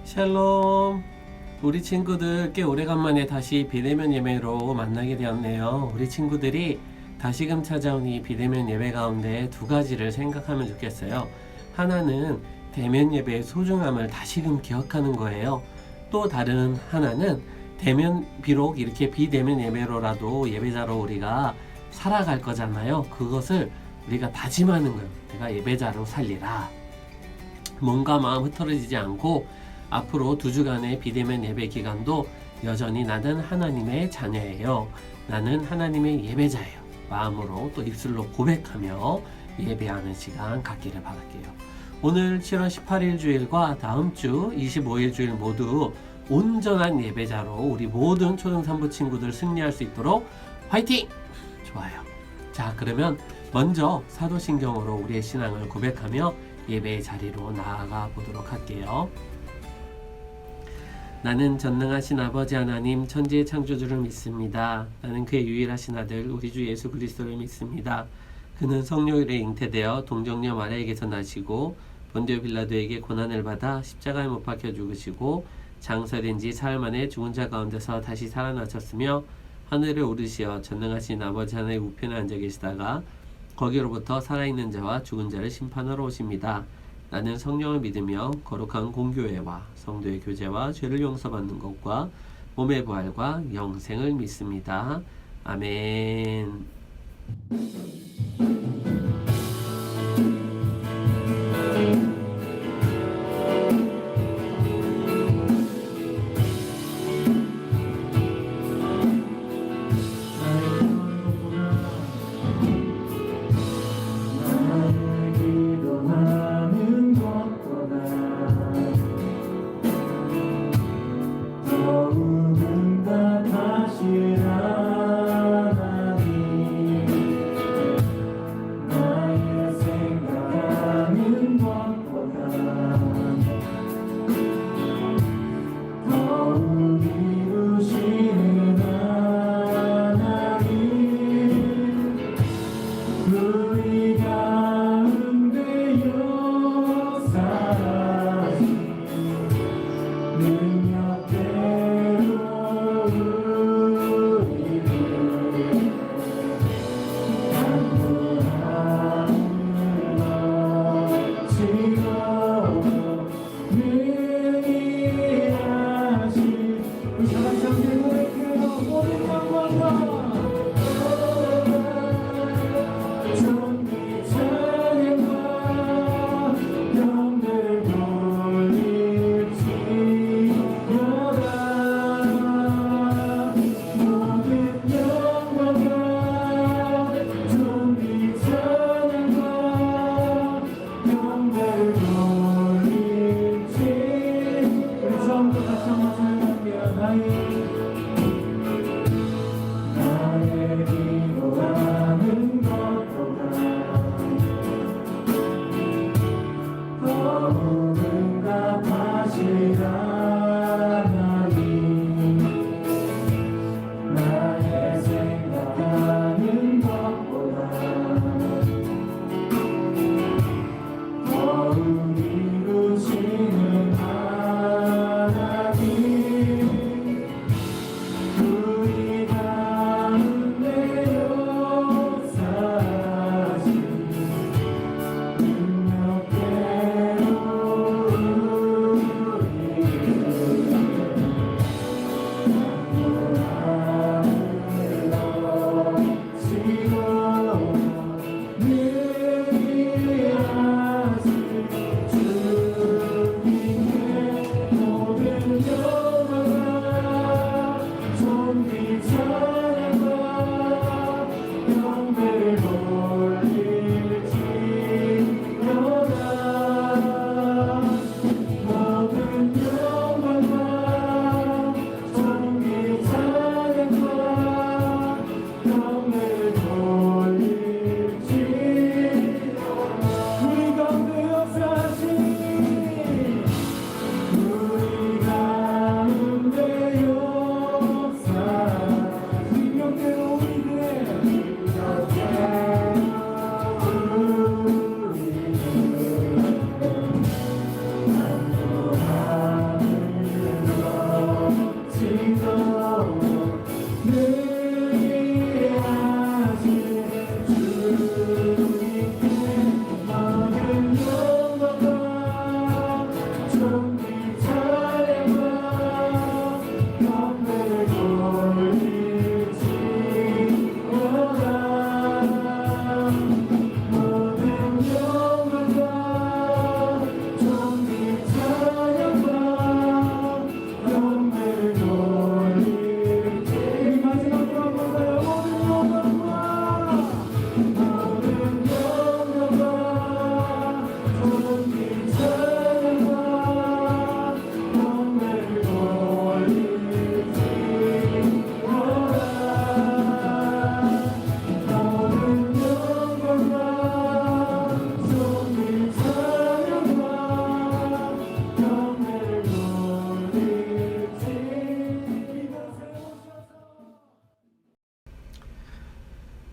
샬롬. 우리 친구들 꽤 오래간만에 다시 비대면 예배로 만나게 되었네요. 우리 친구들이 다시금 찾아온 이 비대면 예배 가운데 두 가지를 생각하면 좋겠어요. 하나는 대면 예배의 소중함을 다시금 기억하는 거예요. 또 다른 하나는 비록 이렇게 비대면 예배로라도 예배자로 우리가 살아갈 거잖아요. 그것을 우리가 다짐하는 거예요. 내가 예배자로 살리라. 몸과 마음 흐트러지지 않고 앞으로 2주간의 비대면 예배 기간도 여전히 나는 하나님의 자녀예요. 나는 하나님의 예배자예요. 마음으로 또 입술로 고백하며 예배하는 시간 갖기를 바랄게요. 오늘 7월 18일 주일과 다음 주 25일 주일 모두 온전한 예배자로 우리 모든 초등산부 친구들 승리할 수 있도록 화이팅! 좋아요. 자, 그러면 먼저 사도신경으로 우리의 신앙을 고백하며 예배의 자리로 나아가 보도록 할게요. 나는 전능하신 아버지 하나님 천지의 창조주를 믿습니다. 나는 그의 유일하신 아들 우리 주 예수 그리스도를 믿습니다. 그는 성령으로 잉태되어 동정녀 마리아에게서 나시고 본디오 빌라도에게 고난을 받아 십자가에 못 박혀 죽으시고 장사된 지 사흘 만에 죽은 자 가운데서 다시 살아나셨으며 하늘에 오르시어 전능하신 아버지 하나님의 우편에 앉아 계시다가 거기로부터 살아있는 자와 죽은 자를 심판하러 오십니다. 나는 성령을 믿으며 거룩한 공교회와 성도의 교제와 죄를 용서받는 것과 몸의 부활과 영생을 믿습니다. 아멘.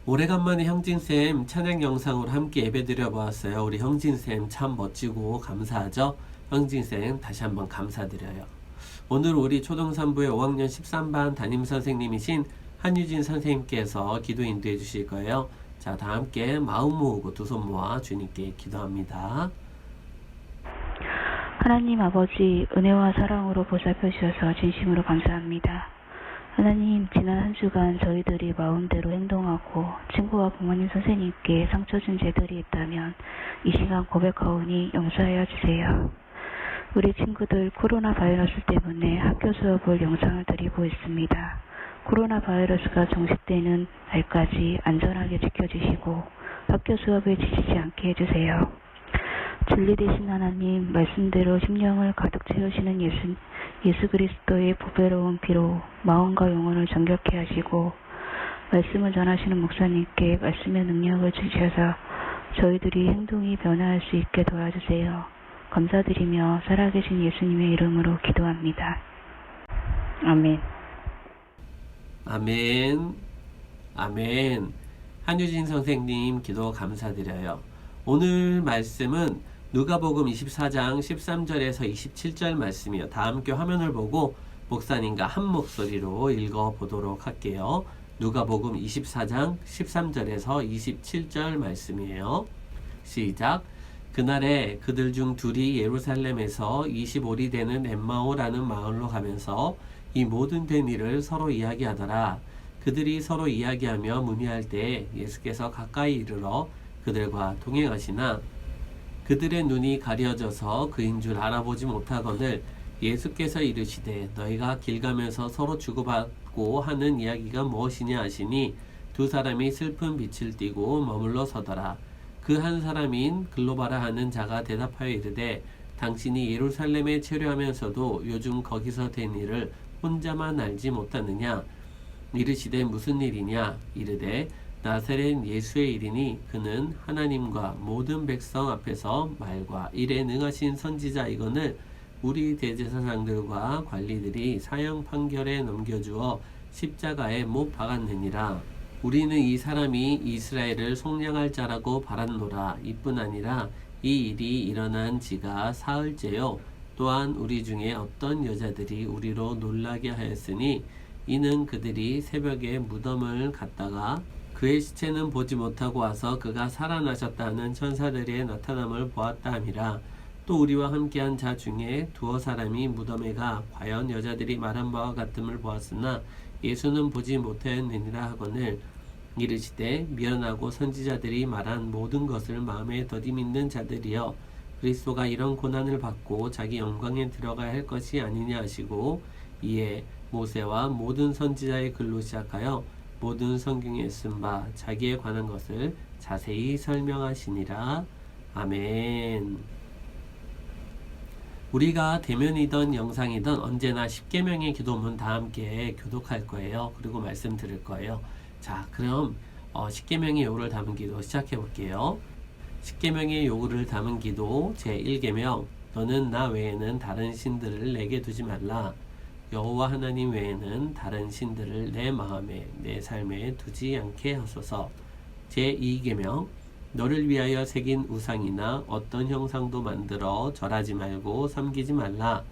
오래간만에 형진쌤 찬양 영상으로 함께 예배드려 보았어요. 우리 형진쌤 참 멋지고 감사하죠? 형진쌤 다시 한번 감사드려요. 오늘 우리 초등산부의 5학년 13반 담임선생님이신 한유진 선생님께서 기도 인도해 주실 거예요. 자, 다 함께 마음 모으고 두 손 모아 주님께 기도합니다. 하나님 아버지, 은혜와 사랑으로 보살펴 주셔서 진심으로 감사합니다. 하나님, 지난 한 주간 저희들이 마음대로 행동하고 친구와 부모님 선생님께 상처 준 죄들이 있다면 이 시간 고백하오니 용서하여 주세요. 우리 친구들 코로나 바이러스 때문에 학교 수업을 영상을 드리고 있습니다. 코로나 바이러스가 종식되는 날까지 안전하게 지켜주시고 학교 수업에 지치지 않게 해주세요. 진리 되신 하나님, 말씀대로 심령을 가득 채우시는 예수 그리스도의 보배로운 피로 마음과 영혼을 정결케 하시고 말씀을 전하시는 목사님께 말씀의 능력을 주셔서 저희들이 행동이 변화할 수 있게 도와주세요. 감사드리며 살아계신 예수님의 이름으로 기도합니다. 아멘. 아멘. 아멘. 한유진 선생님 기도 감사드려요. 오늘 말씀은 누가복음 24장 13절에서 27절 말씀이요. 다 함께 화면을 보고 목사님과 한 목소리로 읽어보도록 할게요. 누가복음 24장 13절에서 27절 말씀이에요. 시작. 그날에 그들 중 둘이 예루살렘에서 25리 되는 엠마오라는 마을로 가면서 이 모든 된 일을 서로 이야기하더라. 그들이 서로 이야기하며 문의할 때 예수께서 가까이 이르러 그들과 동행하시나 그들의 눈이 가려져서 그인 줄 알아보지 못하거늘 예수께서 이르시되 너희가 길 가면서 서로 주고받고 하는 이야기가 무엇이냐 하시니 두 사람이 슬픈 빛을 띠고 머물러 서더라. 그 한 사람인 글로바라 하는 자가 대답하여 이르되 당신이 예루살렘에 체류하면서도 요즘 거기서 된 일을 혼자만 알지 못하느냐. 이르시되 무슨 일이냐. 이르되 나사렛 예수의 일이니 그는 하나님과 모든 백성 앞에서 말과 일에 능하신 선지자이거늘 우리 대제사장들과 관리들이 사형 판결에 넘겨주어 십자가에 못 박았느니라. 우리는 이 사람이 이스라엘을 속량할 자라고 바랐노라. 이뿐 아니라 이 일이 일어난 지가 사흘째요. 또한 우리 중에 어떤 여자들이 우리로 놀라게 하였으니 이는 그들이 새벽에 무덤을 갔다가 그의 시체는 보지 못하고 와서 그가 살아나셨다는 천사들의 나타남을 보았다 함이라. 또 우리와 함께한 자 중에 두어 사람이 무덤에 가 과연 여자들이 말한 바와 같음을 보았으나 예수는 보지 못하였느니라 하거늘 이르시되 미련하고 선지자들이 말한 모든 것을 마음에 더디 믿는 자들이여 그리스도가 이런 고난을 받고 자기 영광에 들어가야 할 것이 아니냐 하시고 이에 모세와 모든 선지자의 글로 시작하여 모든 성경에 쓴 바 자기에 관한 것을 자세히 설명하시니라. 아멘. 우리가 대면이든 영상이든 언제나 십계명의 기도문 다 함께 교독할 거예요. 그리고 말씀 들을 거예요. 자, 그럼 십계명의 요구를 담은 기도 시작해 볼게요. 십계명의 요구를 담은 기도 제1계명 너는 나 외에는 다른 신들을 내게 두지 말라. 여호와 하나님 외에는 다른 신들을 내 마음에 내 삶에 두지 않게 하소서. 제2계명 너를 위하여 새긴 우상이나 어떤 형상도 만들어 절하지 말고 섬기지 말라.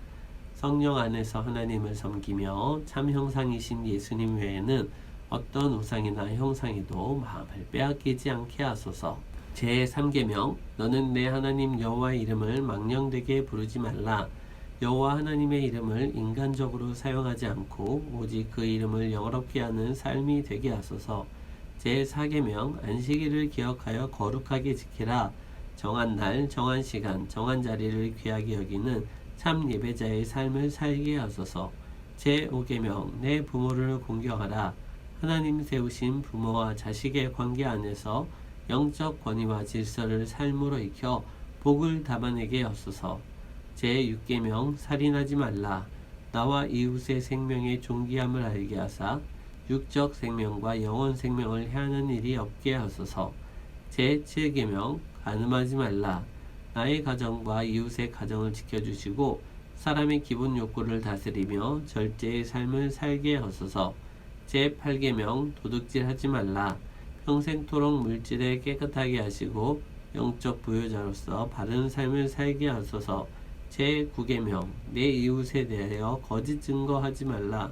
성령 안에서 하나님을 섬기며 참 형상이신 예수님 외에는 어떤 우상이나 형상에도 마음을 빼앗기지 않게 하소서. 제3계명 너는 내 하나님 여호와의 이름을 망령되게 부르지 말라. 여호와 하나님의 이름을 인간적으로 사용하지 않고 오직 그 이름을 영화롭게 하는 삶이 되게 하소서. 제4계명 안식일을 기억하여 거룩하게 지키라. 정한 날, 정한 시간, 정한 자리를 귀하게 여기는 참 예배자의 삶을 살게 하소서. 제5계명 내 부모를 공경하라. 하나님 세우신 부모와 자식의 관계 안에서 영적 권위와 질서를 삶으로 익혀 복을 담아내게 하소서. 제6계명 살인하지 말라. 나와 이웃의 생명의 존귀함을 알게 하사 육적 생명과 영혼 생명을 해하는 일이 없게 하소서. 제7계명 간음하지 말라. 나의 가정과 이웃의 가정을 지켜주시고 사람의 기본 욕구를 다스리며 절제의 삶을 살게 하소서. 제8계명 도둑질하지 말라. 평생토록 물질에 깨끗하게 하시고 영적 부유자로서 바른 삶을 살게 하소서. 제9계명 내 이웃에 대하여 거짓 증거하지 말라.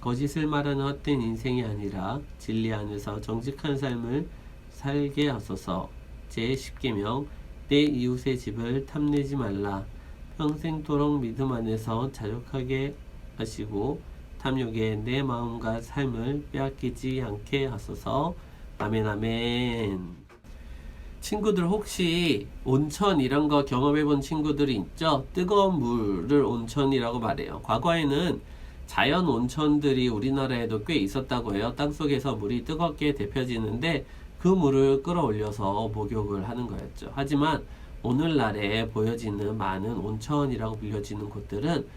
거짓을 말하는 헛된 인생이 아니라 진리 안에서 정직한 삶을 살게 하소서. 제10계명 내 이웃의 집을 탐내지 말라. 평생토록 믿음 안에서 자족하게 하시고 탐욕에 내 마음과 삶을 빼앗기지 않게 하소서. 아멘 아멘. 친구들 혹시 온천 이런 거 경험해 본 친구들이 있죠? 뜨거운 물을 온천이라고 말해요. 과거에는 자연 온천들이 우리나라에도 꽤 있었다고 해요. 땅속에서 물이 뜨겁게 데펴지는데 그 물을 끌어올려서 목욕을 하는 거였죠. 하지만 오늘날에 보여지는 많은 온천이라고 불려지는 곳들은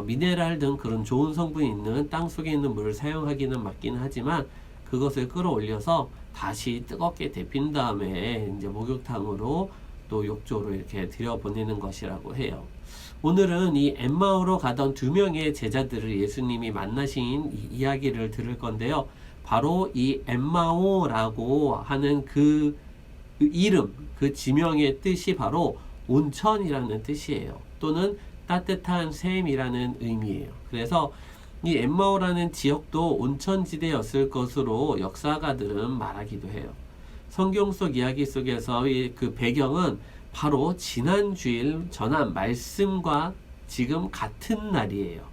미네랄 등 그런 좋은 성분이 있는 땅속에 있는 물을 사용하기는 맞기는 하지만 그것을 끌어올려서 다시 뜨겁게 데핀 다음에 이제 목욕탕으로 또 욕조로 이렇게 들여보내는 것이라고 해요. 오늘은 이 엠마오로 가던 두 명의 제자들을 예수님이 만나신 이야기를 들을 건데요. 바로 이 엠마오라고 하는 그 이름, 그 지명의 뜻이 바로 온천이라는 뜻이에요. 또는 따뜻한 샘이라는 의미예요. 그래서 이 엠마오라는 지역도 온천지대였을 것으로 역사가들은 말하기도 해요. 성경 속 이야기 속에서 그 배경은 바로 지난주일 전한 말씀과 지금 같은 날이에요.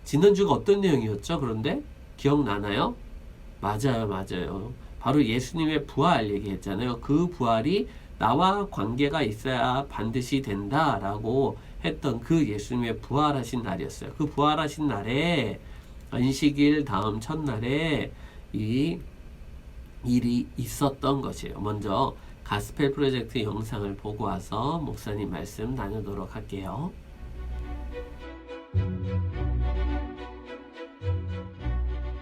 지난주가 어떤 내용이었죠? 그런데 기억나나요? 맞아요. 바로 예수님의 부활 얘기했잖아요. 그 부활이 나와 관계가 있어야 반드시 된다라고 했던 그 예수님의 부활하신 날이었어요. 그 부활하신 날에 안식일 다음 첫날에 이 일이 있었던 것이에요. 먼저 가스펠 프로젝트 영상을 보고 와서 목사님 말씀 나누도록 할게요.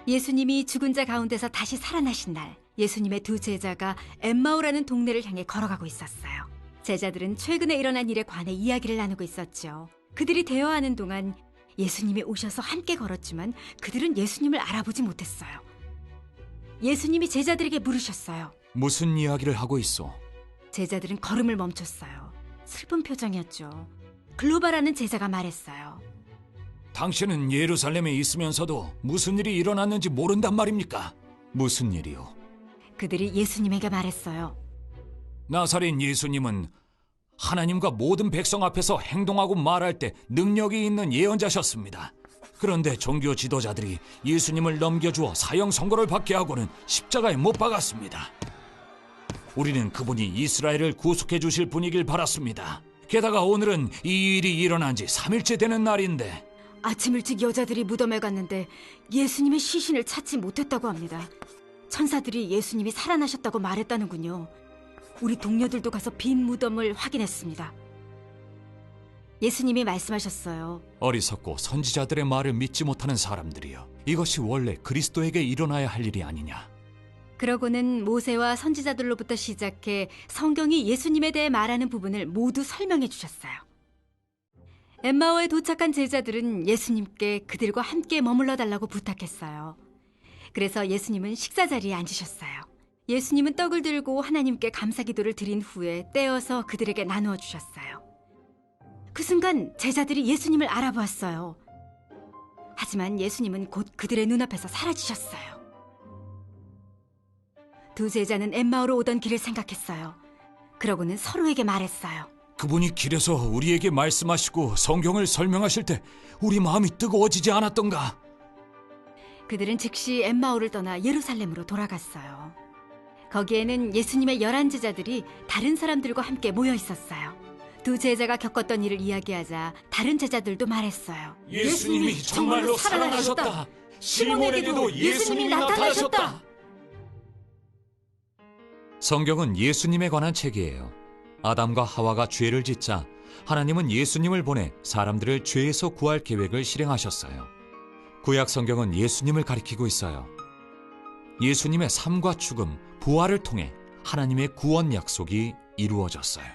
예수님이 죽은 자 가운데서 다시 살아나신 날, 예수님의 두 제자가 엠마오라는 동네를 향해 걸어가고 있었어요. 제자들은 최근에 일어난 일에 관해 이야기를 나누고 있었죠. 그들이 대화하는 동안 예수님이 오셔서 함께 걸었지만 그들은 예수님을 알아보지 못했어요. 예수님이 제자들에게 물으셨어요. 무슨 이야기를 하고 있어? 제자들은 걸음을 멈췄어요. 슬픈 표정이었죠. 글로바라는 제자가 말했어요. 당신은 예루살렘에 있으면서도 무슨 일이 일어났는지 모른단 말입니까? 무슨 일이요? 그들이 예수님에게 말했어요. 나사렛 예수님은 하나님과 모든 백성 앞에서 행동하고 말할 때 능력이 있는 예언자셨습니다. 그런데 종교 지도자들이 예수님을 넘겨주어 사형 선고를 받게 하고는 십자가에 못 박았습니다. 우리는 그분이 이스라엘을 구속해 주실 분이길 바랐습니다. 게다가 오늘은 이 일이 일어난 지 3일째 되는 날인데 아침 일찍 여자들이 무덤에 갔는데 예수님의 시신을 찾지 못했다고 합니다. 천사들이 예수님이 살아나셨다고 말했다는군요. 우리 동료들도 가서 빈 무덤을 확인했습니다. 예수님이 말씀하셨어요. 어리석고 선지자들의 말을 믿지 못하는 사람들이여, 이것이 원래 그리스도에게 일어나야 할 일이 아니냐. 그러고는 모세와 선지자들로부터 시작해 성경이 예수님에 대해 말하는 부분을 모두 설명해 주셨어요. 엠마오에 도착한 제자들은 예수님께 그들과 함께 머물러 달라고 부탁했어요. 그래서 예수님은 식사 자리에 앉으셨어요. 예수님은 떡을 들고 하나님께 감사기도를 드린 후에 떼어서 그들에게 나누어 주셨어요. 그 순간 제자들이 예수님을 알아보았어요. 하지만 예수님은 곧 그들의 눈앞에서 사라지셨어요. 두 제자는 엠마오로 오던 길을 생각했어요. 그러고는 서로에게 말했어요. 그분이 길에서 우리에게 말씀하시고 성경을 설명하실 때 우리 마음이 뜨거워지지 않았던가? 그들은 즉시 엠마오를 떠나 예루살렘으로 돌아갔어요. 거기에는 예수님의 11 제자들이 다른 사람들과 함께 모여 있었어요. 두 제자가 겪었던 일을 이야기하자 다른 제자들도 말했어요. 예수님이 정말로 살아나셨다. 시몬에게도 예수님이 나타나셨다. 성경은 예수님에 관한 책이에요. 아담과 하와가 죄를 짓자 하나님은 예수님을 보내 사람들을 죄에서 구할 계획을 실행하셨어요. 구약 성경은 예수님을 가리키고 있어요. 예수님의 삶과 죽음, 부활을 통해 하나님의 구원 약속이 이루어졌어요.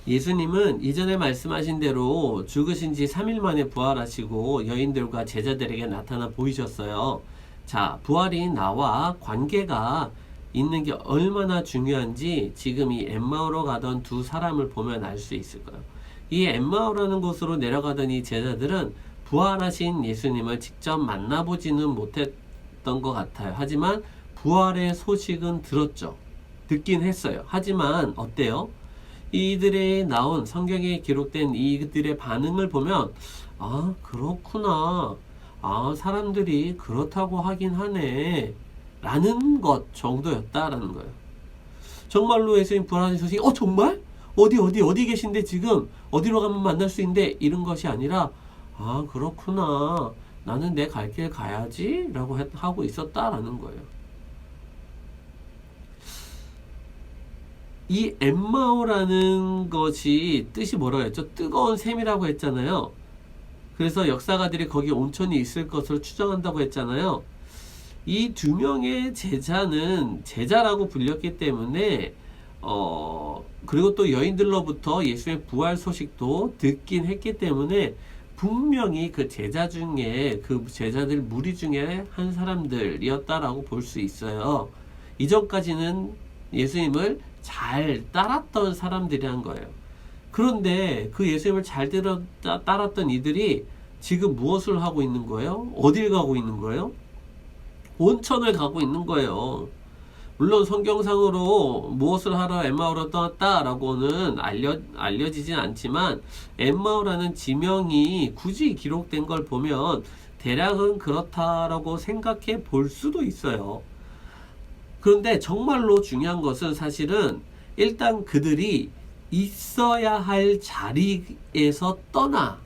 예수님은 이전에 말씀하신 대로 죽으신 지 3일 만에 부활하시고 여인들과 제자들에게 나타나 보이셨어요. 자, 부활이 나와 관계가 있는 게 얼마나 중요한지 지금 이 엠마오로 가던 두 사람을 보면 알 수 있을 거예요. 이 엠마오라는 곳으로 내려가던 이 제자들은 부활하신 예수님을 직접 만나보지는 못했던 것 같아요. 하지만 부활의 소식은 들었죠. 듣긴 했어요. 하지만 어때요? 이들의 나온 성경에 기록된 이들의 반응을 보면 아, 그렇구나. 아, 사람들이 그렇다고 하긴 하네. 라는 것 정도였다라는 거예요. 정말로 예수님 부활하신 소식이 정말? 어디 계신데 지금? 어디로 가면 만날 수 있는데? 이런 것이 아니라 아, 그렇구나. 나는 내 갈 길 가야지 라고 하고 있었다라는 거예요. 이 엠마오라는 것이 뜻이 뭐라고 했죠? 뜨거운 샘이라고 했잖아요. 그래서 역사가들이 거기 온천이 있을 것을 추정한다고 했잖아요. 이 두 명의 제자는 제자라고 불렸기 때문에 그리고 또 여인들로부터 예수의 부활 소식도 듣긴 했기 때문에 분명히 그 제자 중에 그 제자들 무리 중에 한 사람들이었다라고 볼 수 있어요. 이전까지는 예수님을 잘 따랐던 사람들이란 거예요. 그런데 그 예수님을 잘 따랐던 이들이 지금 무엇을 하고 있는 거예요? 어딜 가고 있는 거예요? 온천을 가고 있는 거예요. 물론 성경상으로 무엇을 하러 엠마오로 떠났다라고는 알려지진 않지만 엠마오라는 지명이 굳이 기록된 걸 보면 대략은 그렇다라고 생각해 볼 수도 있어요. 그런데 정말로 중요한 것은 사실은 일단 그들이 있어야 할 자리에서 떠나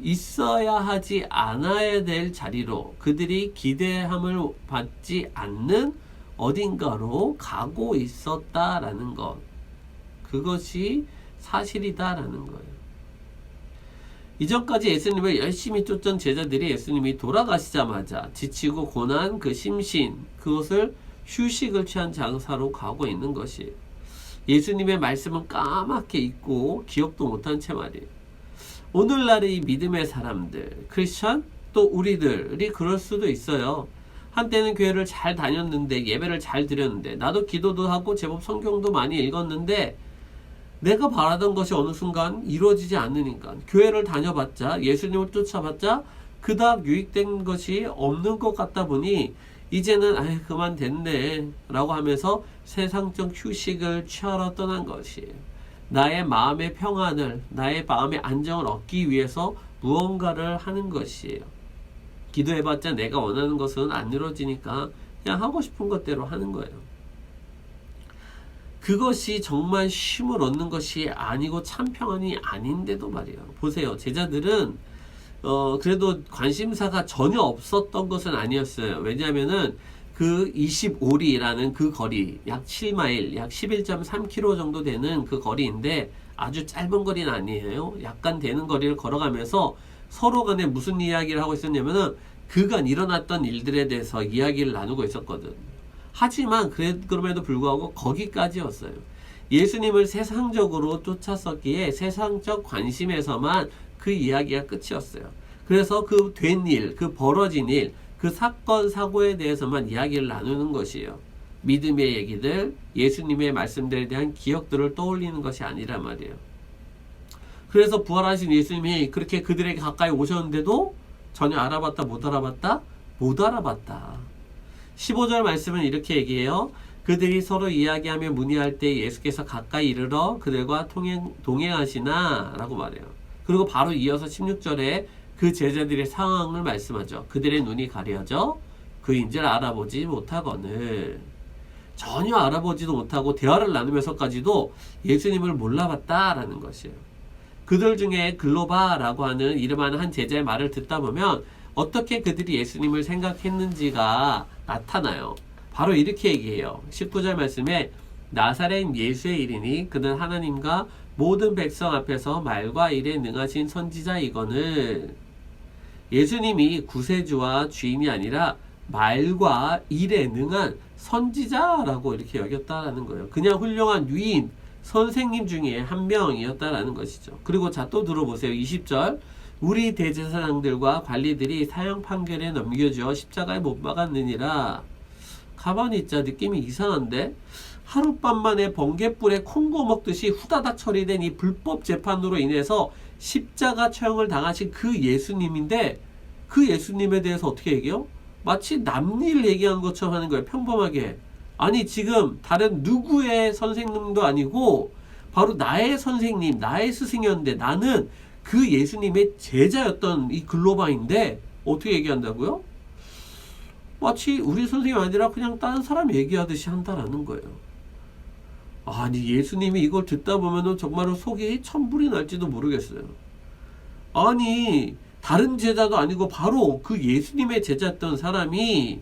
있어야 하지 않아야 될 자리로 그들이 기대함을 받지 않는 어딘가로 가고 있었다라는 것. 그것이 사실이다라는 거예요. 이전까지 예수님을 열심히 쫓던 제자들이 예수님이 돌아가시자마자 지치고 고난 그 심신, 그것을 휴식을 취한 장사로 가고 있는 것이에요. 예수님의 말씀은 까맣게 잊고 기억도 못한 채 말이에요. 오늘날의 이 믿음의 사람들, 크리스천, 또 우리들이 그럴 수도 있어요. 한때는 교회를 잘 다녔는데, 예배를 잘 드렸는데, 나도 기도도 하고 제법 성경도 많이 읽었는데 내가 바라던 것이 어느 순간 이루어지지 않으니까 교회를 다녀봤자, 예수님을 쫓아봤자 그닥 유익된 것이 없는 것 같다 보니 이제는 그만 됐네 라고 하면서 세상적 휴식을 취하러 떠난 것이에요. 나의 마음의 평안을, 나의 마음의 안정을 얻기 위해서 무언가를 하는 것이에요. 기도해봤자 내가 원하는 것은 안 이루어지니까 그냥 하고 싶은 것대로 하는 거예요. 그것이 정말 쉼을 얻는 것이 아니고 참 평안이 아닌데도 말이에요. 보세요. 제자들은 그래도 관심사가 전혀 없었던 것은 아니었어요. 왜냐하면은 그 25리라는 그 거리, 약 7마일, 약 11.3km 정도 되는 그 거리인데 아주 짧은 거리는 아니에요. 약간 되는 거리를 걸어가면서 서로 간에 무슨 이야기를 하고 있었냐면은 그간 일어났던 일들에 대해서 이야기를 나누고 있었거든. 하지만 그럼에도 불구하고 거기까지였어요. 예수님을 세상적으로 쫓았었기에 세상적 관심에서만 그 이야기가 끝이었어요. 그래서 그 된 일, 그 벌어진 일, 그 사건, 사고에 대해서만 이야기를 나누는 것이에요. 믿음의 얘기들, 예수님의 말씀들에 대한 기억들을 떠올리는 것이 아니란 말이에요. 그래서 부활하신 예수님이 그렇게 그들에게 가까이 오셨는데도 전혀 알아봤다, 못 알아봤다? 못 알아봤다. 15절 말씀은 이렇게 얘기해요. 그들이 서로 이야기하며 문의할 때 예수께서 가까이 이르러 그들과 동행하시나 라고 말해요. 그리고 바로 이어서 16절에 그 제자들의 상황을 말씀하죠. 그들의 눈이 가려져 그인 줄 알아보지 못하거늘. 전혀 알아보지도 못하고 대화를 나누면서까지도 예수님을 몰라봤다라는 것이에요. 그들 중에 글로바라고 하는 이름하는 한 제자의 말을 듣다 보면 어떻게 그들이 예수님을 생각했는지가 나타나요. 바로 이렇게 얘기해요. 19절 말씀에 나사렛 예수의 일이니 그는 하나님과 모든 백성 앞에서 말과 일에 능하신 선지자이거늘. 예수님이 구세주와 주인이 아니라 말과 일에 능한 선지자라고 이렇게 여겼다라는 거예요. 그냥 훌륭한 유인, 선생님 중에 한 명이었다라는 것이죠. 그리고 자, 또 들어보세요. 20절. 우리 대제사장들과 관리들이 사형 판결에 넘겨주어 십자가에 못 박았느니라. 가만히 있자. 느낌이 이상한데? 하룻밤만에 번갯불에 콩고 먹듯이 후다닥 처리된 이 불법 재판으로 인해서 십자가 처형을 당하신 그 예수님인데 그 예수님에 대해서 어떻게 얘기해요? 마치 남일 얘기하는 것처럼 하는 거예요. 평범하게. 아니 지금 다른 누구의 선생님도 아니고 바로 나의 선생님, 나의 스승이었는데 나는 그 예수님의 제자였던 이 글로바인데 어떻게 얘기한다고요? 마치 우리 선생님이 아니라 그냥 다른 사람 얘기하듯이 한다라는 거예요. 아니 예수님이 이걸 듣다 보면은 정말로 속이 천불이 날지도 모르겠어요. 아니 다른 제자도 아니고 바로 그 예수님의 제자였던 사람이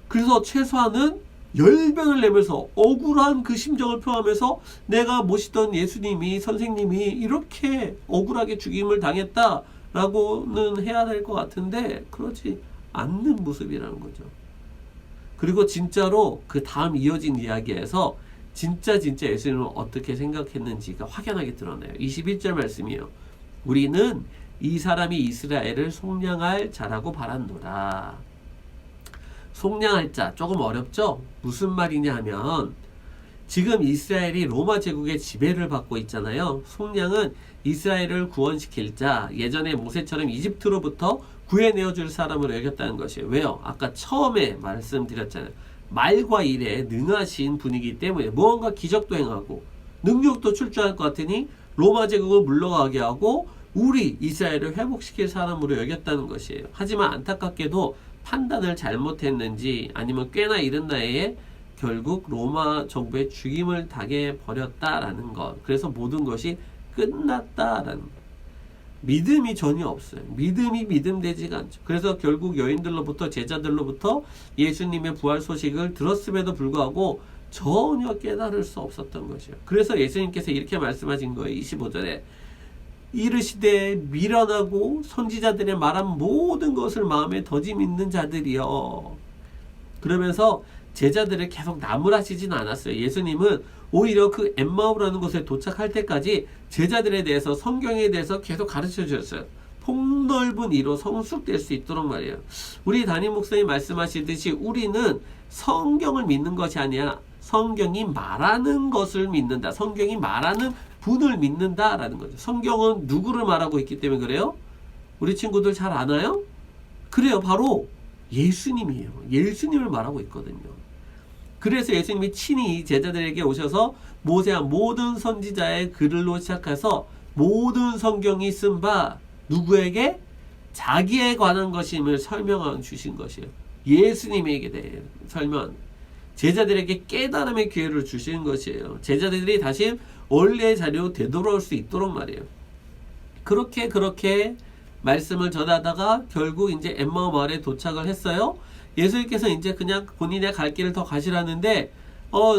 그래서 최소한은 열변을 내면서 억울한 그 심정을 표하면서 내가 모시던 예수님이 선생님이 이렇게 억울하게 죽임을 당했다라고는 해야 될 것 같은데 그렇지 않는 모습이라는 거죠. 그리고 진짜로 그 다음 이어진 이야기에서 진짜 예수님을 어떻게 생각했는지가 확연하게 드러나요. 21절 말씀이요. 우리는 이 사람이 이스라엘을 속량할 자라고 바란노라. 속량할 자 조금 어렵죠? 무슨 말이냐 하면 지금 이스라엘이 로마 제국의 지배를 받고 있잖아요. 속량은 이스라엘을 구원시킬 자, 예전에 모세처럼 이집트로부터 구해내어 줄 사람으로 여겼다는 것이에요. 왜요? 아까 처음에 말씀드렸잖아요. 말과 일에 능하신 분이기 때문에 무언가 기적도 행하고 능력도 출주할 것 같으니 로마 제국을 물러가게 하고 우리 이스라엘을 회복시킬 사람으로 여겼다는 것이에요. 하지만 안타깝게도 판단을 잘못했는지 아니면 꽤나 이른 나이에 결국 로마 정부의 죽임을 당해 버렸다라는 것. 그래서 모든 것이 끝났다라는 것. 믿음이 전혀 없어요. 믿음이 믿음되지가 않죠. 그래서 결국 여인들로부터 제자들로부터 예수님의 부활 소식을 들었음에도 불구하고 전혀 깨달을 수 없었던 것이에요. 그래서 예수님께서 이렇게 말씀하신 거예요. 25절에 이르시되 미련하고 선지자들의 말한 모든 것을 마음에 더디 믿는 자들이여. 그러면서 제자들을 계속 나무라시지는 않았어요. 예수님은 오히려 그 엠마오라는 곳에 도착할 때까지 제자들에 대해서 성경에 대해서 계속 가르쳐 주셨어요. 폭넓은 이로 성숙될 수 있도록 말이에요. 우리 담임 목사님 말씀하시듯이 우리는 성경을 믿는 것이 아니라 성경이 말하는 것을 믿는다. 성경이 말하는 분을 믿는다라는 거죠. 성경은 누구를 말하고 있기 때문에 그래요? 우리 친구들 잘 아나요? 그래요. 바로 예수님이에요. 예수님을 말하고 있거든요. 그래서 예수님이 친히 제자들에게 오셔서 모세와 모든 선지자의 글로 시작해서 모든 성경이 쓴 바 누구에게? 자기에 관한 것임을 설명해 주신 것이에요. 예수님에게 대해 설명. 제자들에게 깨달음의 기회를 주시는 것이에요. 제자들이 다시 원래의 자리로 되돌아올 수 있도록 말이에요. 그렇게 말씀을 전하다가 결국 이제 엠마오 마을에 도착을 했어요. 예수님께서 이제 그냥 본인의 갈 길을 더 가시라는데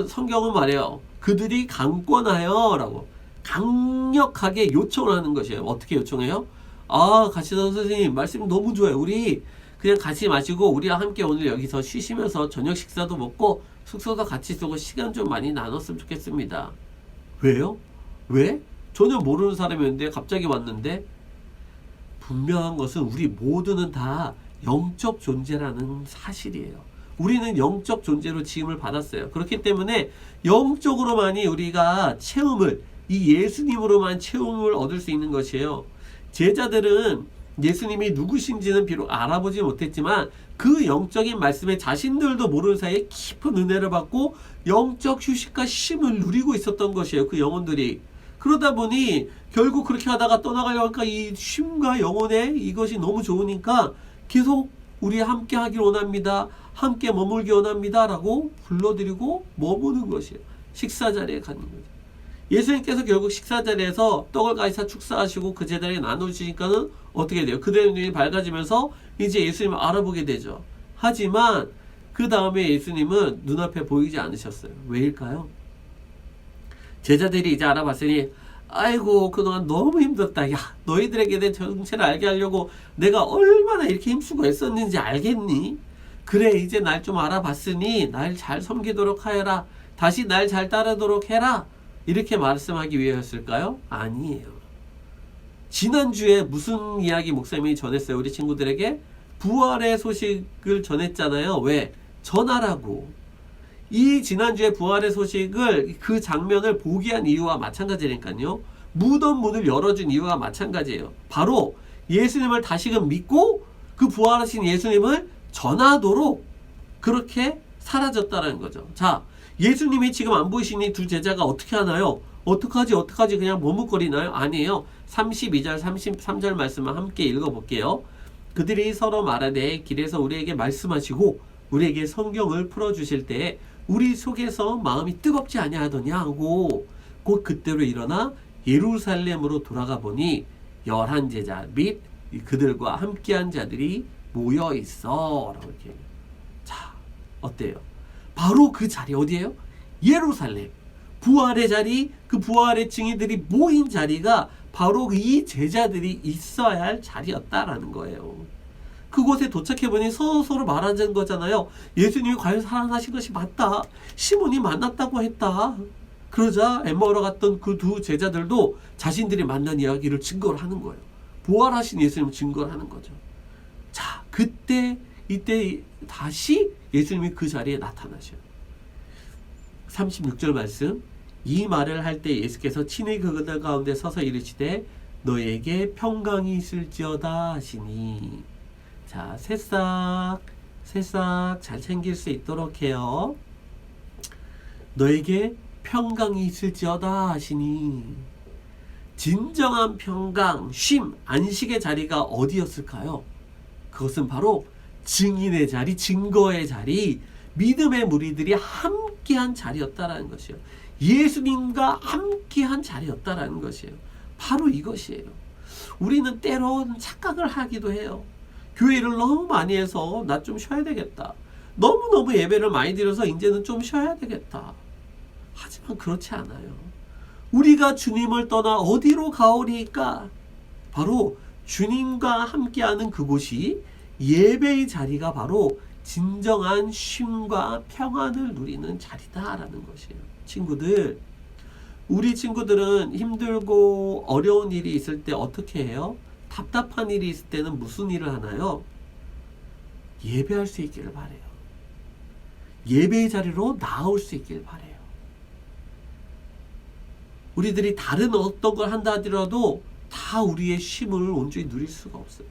성경은 말해요. 그들이 강권하여 라고 강력하게 요청을 하는 것이에요. 어떻게 요청해요? 가시던 선생님 말씀 너무 좋아요. 우리 그냥 같이 마시고 우리와 함께 오늘 여기서 쉬시면서 저녁 식사도 먹고 숙소도 같이 쓰고 시간 좀 많이 나눴으면 좋겠습니다. 왜요? 왜? 전혀 모르는 사람이었는데 갑자기 왔는데 분명한 것은 우리 모두는 다 영적 존재라는 사실이에요. 우리는 영적 존재로 지음을 받았어요. 그렇기 때문에 영적으로만이 우리가 체험을 이 예수님으로만 체험을 얻을 수 있는 것이에요. 제자들은 예수님이 누구신지는 비록 알아보지 못했지만 그 영적인 말씀에 자신들도 모르는 사이에 깊은 은혜를 받고 영적 휴식과 쉼을 누리고 있었던 것이에요. 그 영혼들이. 그러다 보니 결국 그렇게 하다가 떠나가려고 하니까 이 쉼과 영혼의 이것이 너무 좋으니까 계속 우리 함께 하길 원합니다. 함께 머물기 원합니다. 라고 불러드리고 머무는 것이에요. 식사 자리에 가는 거죠. 예수님께서 결국 식사 자리에서 떡을 가지사 축사하시고 그 제자리에 나눠주시니까는 어떻게 돼요? 그들의 눈이 밝아지면서 이제 예수님을 알아보게 되죠. 하지만 그 다음에 예수님은 눈앞에 보이지 않으셨어요. 왜일까요? 제자들이 이제 알아봤으니 아이고 그동안 너무 힘들었다. 야 너희들에게 내 정체를 알게 하려고 내가 얼마나 이렇게 힘쓰고 애썼는지 알겠니? 그래 이제 날 좀 알아봤으니 날 잘 섬기도록 하여라. 다시 날 잘 따르도록 해라. 이렇게 말씀하기 위해였을까요? 아니에요. 지난주에 무슨 이야기 목사님이 전했어요? 우리 친구들에게 부활의 소식을 전했잖아요. 왜? 전하라고. 이 지난주에 부활의 소식을 그 장면을 보게 한 이유와 마찬가지니까요. 무덤 문을 열어준 이유가 마찬가지예요. 바로 예수님을 다시금 믿고 그 부활하신 예수님을 전하도록 그렇게 사라졌다는 거죠. 자, 예수님이 지금 안 보이시니 두 제자가 어떻게 하나요? 어떡하지 그냥 머뭇거리나요? 아니에요. 32절 33절 말씀을 함께 읽어볼게요. 그들이 서로 말하되 길에서 우리에게 말씀하시고 우리에게 성경을 풀어주실 때에 우리 속에서 마음이 뜨겁지 아니하더냐 하고 곧 그때로 일어나 예루살렘으로 돌아가 보니 11제자 및 그들과 함께한 자들이 모여 있어 라고 이렇게. 자, 어때요? 바로 그 자리 어디예요? 예루살렘. 부활의 자리, 그 부활의 증인들이 모인 자리가 바로 이 제자들이 있어야 할 자리였다라는 거예요. 그곳에 도착해보니 서로 말하는 거잖아요. 예수님이 과연 살아나신 것이 맞다. 시몬이 만났다고 했다. 그러자 엠마오로 갔던 그 두 제자들도 자신들이 만난 이야기를 증거를 하는 거예요. 부활하신 예수님을 증거를 하는 거죠. 자, 이때 다시 예수님이 그 자리에 나타나셔요. 36절 말씀. 이 말을 할 때 예수께서 친히 그들 가운데 서서 이르시되 너에게 평강이 있을지어다 하시니. 자, 새싹 잘 챙길 수 있도록 해요. 너에게 평강이 있을지어다 하시니. 진정한 평강, 쉼, 안식의 자리가 어디였을까요? 그것은 바로 증인의 자리, 증거의 자리, 믿음의 무리들이 함께한 자리였다라는 것이에요. 예수님과 함께한 자리였다라는 것이에요. 바로 이것이에요. 우리는 때론 착각을 하기도 해요. 교회를 너무 많이 해서 나 좀 쉬어야 되겠다. 너무너무 예배를 많이 드려서 이제는 좀 쉬어야 되겠다. 하지만 그렇지 않아요. 우리가 주님을 떠나 어디로 가오리까? 바로 주님과 함께하는 그곳이 예배의 자리가 바로 진정한 쉼과 평안을 누리는 자리다라는 것이에요. 친구들, 우리 친구들은 힘들고 어려운 일이 있을 때 어떻게 해요? 답답한 일이 있을 때는 무슨 일을 하나요? 예배할 수 있기를 바라요. 예배의 자리로 나올 수 있기를 바라요. 우리들이 다른 어떤 걸 한다 하더라도 다 우리의 쉼을 온전히 누릴 수가 없어요.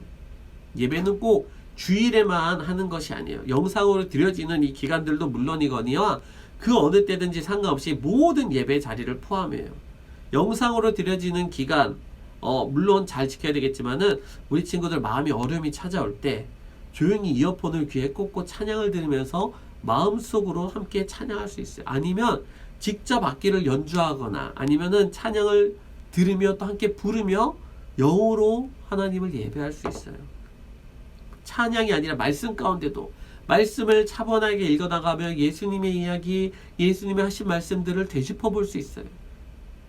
예배는 꼭 주일에만 하는 것이 아니에요. 영상으로 드려지는 이 기간들도 물론이거니와 그 어느 때든지 상관없이 모든 예배 자리를 포함해요. 영상으로 드려지는 기간 물론 잘 지켜야 되겠지만은 우리 친구들 마음이 어려움이 찾아올 때 조용히 이어폰을 귀에 꽂고 찬양을 들으면서 마음속으로 함께 찬양할 수 있어요. 아니면 직접 악기를 연주하거나 아니면은 찬양을 들으며 또 함께 부르며 영어로 하나님을 예배할 수 있어요. 찬양이 아니라 말씀 가운데도 말씀을 차분하게 읽어나가며 예수님의 이야기, 예수님의 하신 말씀들을 되짚어 볼 수 있어요.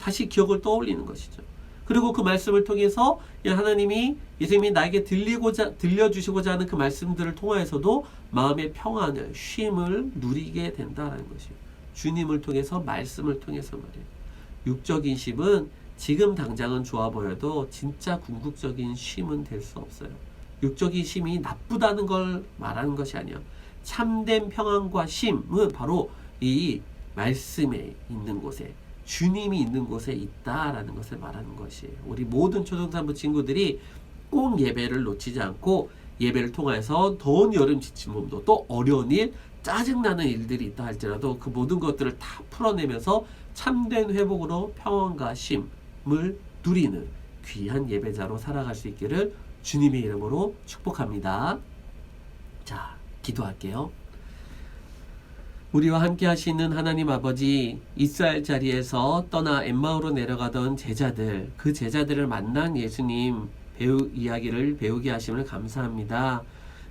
다시 기억을 떠올리는 것이죠. 그리고 그 말씀을 통해서 하나님이 예수님이 나에게 들려주시고자 하는 그 말씀들을 통하여서도 마음의 평안을, 쉼을 누리게 된다는 것이에요. 주님을 통해서, 말씀을 통해서 말이에요. 육적인 쉼은 지금 당장은 좋아 보여도 진짜 궁극적인 쉼은 될 수 없어요. 육적인 쉼이 나쁘다는 걸 말하는 것이 아니에요. 참된 평안과 쉼은 바로 이 말씀에 있는 곳에, 주님이 있는 곳에 있다라는 것을 말하는 것이에요. 우리 모든 초등산부 친구들이 꼭 예배를 놓치지 않고 예배를 통해서 더운 여름 지친 몸도 또 어려운 일, 짜증나는 일들이 있다 할지라도 그 모든 것들을 다 풀어내면서 참된 회복으로 평안과 쉼을 누리는 귀한 예배자로 살아갈 수 있기를 주님의 이름으로 축복합니다. 자, 기도할게요. 우리와 함께 하시는 하나님 아버지, 이스라엘 자리에서 떠나 엠마오로 내려가던 제자들, 그 제자들을 만난 예수님 이야기를 배우게 하심을 감사합니다.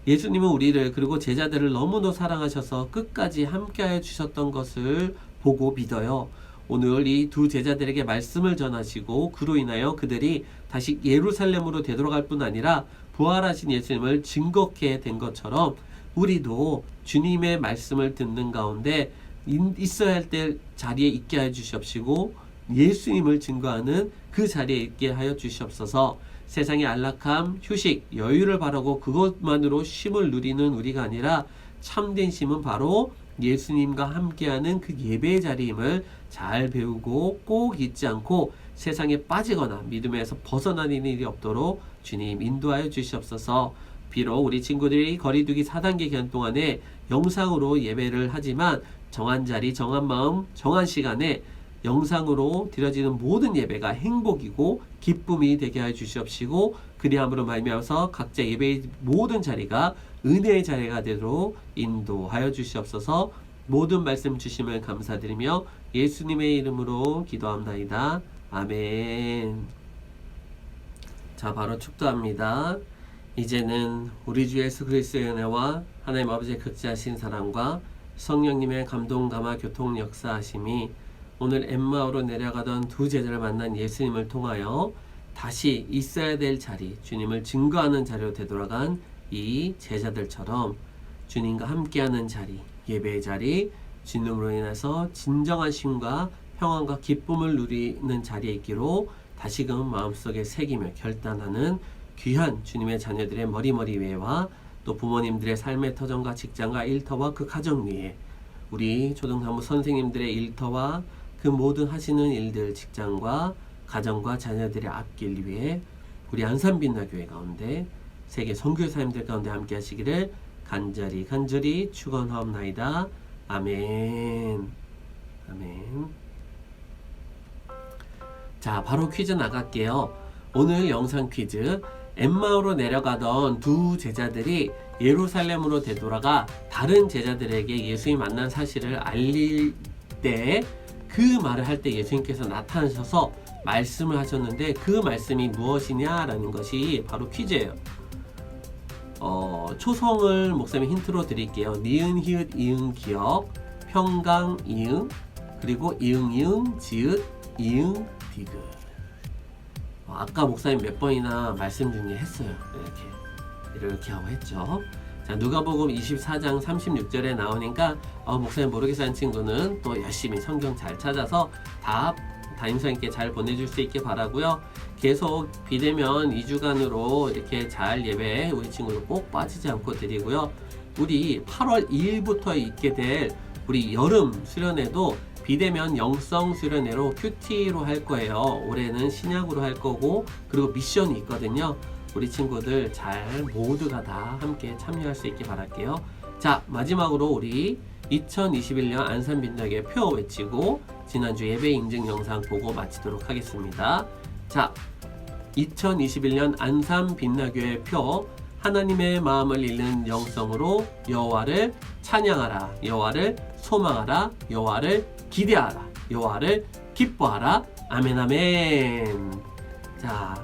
예수님은 우리를 그리고 제자들을 너무도 사랑하셔서 끝까지 함께하여 주셨던 것을 보고 믿어요. 오늘 이 두 제자들에게 말씀을 전하시고 그로 인하여 그들이 다시 예루살렘으로 되돌아갈 뿐 아니라 부활하신 예수님을 증거케 된 것처럼 우리도 주님의 말씀을 듣는 가운데 있어야 할 때 자리에 있게 하여 주시옵시고 예수님을 증거하는 그 자리에 있게 하여 주시옵소서. 세상의 안락함, 휴식, 여유를 바라고 그것만으로 쉼을 누리는 우리가 아니라 참된 쉼은 바로 예수님과 함께하는 그 예배의 자리임을 잘 배우고 꼭 잊지 않고 세상에 빠지거나 믿음에서 벗어나는 일이 없도록 주님 인도하여 주시옵소서. 비록 우리 친구들이 거리두기 4단계 기간 동안에 영상으로 예배를 하지만 정한 자리, 정한 마음, 정한 시간에 영상으로 드려지는 모든 예배가 행복이고 기쁨이 되게 하여 주시옵시고 그리함으로 말미암아서 각자 예배의 모든 자리가 은혜의 자리가 되도록 인도하여 주시옵소서. 모든 말씀 주심을 감사드리며 예수님의 이름으로 기도합나이다. 아멘. 자, 바로 축도합니다. 이제는 우리 주 예수 그리스도의 은혜와 하나님 아버지의 극지하신 사랑과 성령님의 감동 감화 교통 역사하심이 오늘 엠마오로 내려가던 두 제자를 만난 예수님을 통하여 다시 있어야 될 자리, 주님을 증거하는 자리로 되돌아간 이 제자들처럼 주님과 함께하는 자리, 예배의 자리, 주님으로 인해서 진정한 쉼과 평안과 기쁨을 누리는 자리에 있기로 다시금 마음속에 새기며 결단하는 귀한 주님의 자녀들의 머리머리 위에와 또 부모님들의 삶의 터전과 직장과 일터와 그 가정 위에 우리 초등사무 선생님들의 일터와 그 모든 하시는 일들 직장과 가정과 자녀들의 앞길 위에 우리 안산빛나교회 가운데 세계 선교사님들 가운데 함께 하시기를 간절히 축원하옵나이다. 아멘. 아멘. 자, 바로 퀴즈 나갈게요. 오늘 영상 퀴즈. 엠마오로 내려가던 두 제자들이 예루살렘으로 되돌아가 다른 제자들에게 예수님 만난 사실을 알릴 때 그 말을 할 때 예수님께서 나타나셔서 말씀을 하셨는데 그 말씀이 무엇이냐라는 것이 바로 퀴즈예요. 초성을 목사님이 힌트로 드릴게요. 니은, 히읗, 이응, 기역, 평강, 이응, 그리고 이응, 이응, 지읒, 이응, 디귿. 아까 목사님 몇 번이나 말씀 중에 했어요. 이렇게 하고 했죠. 자, 누가복음 24장 36절에 나오니까 목사님 모르겠어 하는 친구는 또 열심히 성경 잘 찾아서 답 담임선생님께 잘 보내줄 수 있게 바라고요. 계속 비대면 2주간으로 이렇게 잘 예배 우리 친구들 꼭 빠지지 않고 드리고요. 우리 8월 2일부터 있게 될 우리 여름 수련회도 비대면 영성 수련회로 큐티로 할 거예요. 올해는 신약으로 할 거고 그리고 미션이 있거든요. 우리 친구들 잘 모두가 다 함께 참여할 수 있게 바랄게요. 자, 마지막으로 우리 2021년 안산빛나교회 표 외치고 지난주 예배 인증 영상 보고 마치도록 하겠습니다. 자, 2021년 안산빛나교회 표 하나님의 마음을 읽는 영성으로 여호와를 찬양하라, 여호와를 소망하라, 여호와를 기대하라, 여호와를 기뻐하라. 아멘 아멘. 자,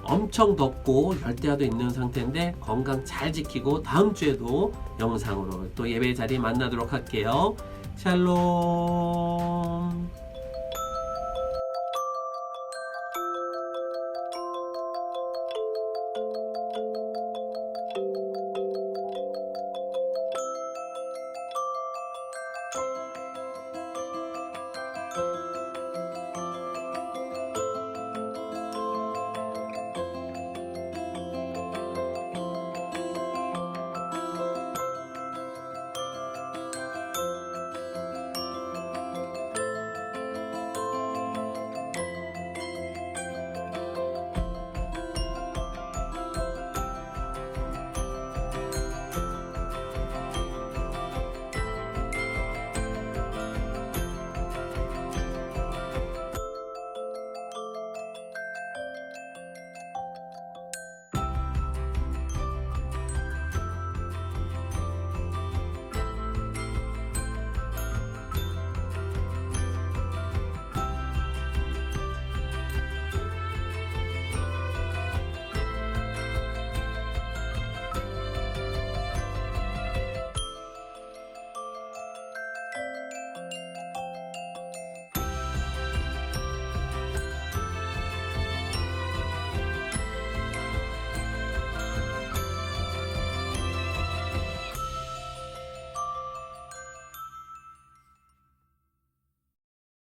엄청 덥고 열대야도 있는 상태인데 건강 잘 지키고 다음 주에도 영상으로 또 예배 자리 만나도록 할게요. 샬롬.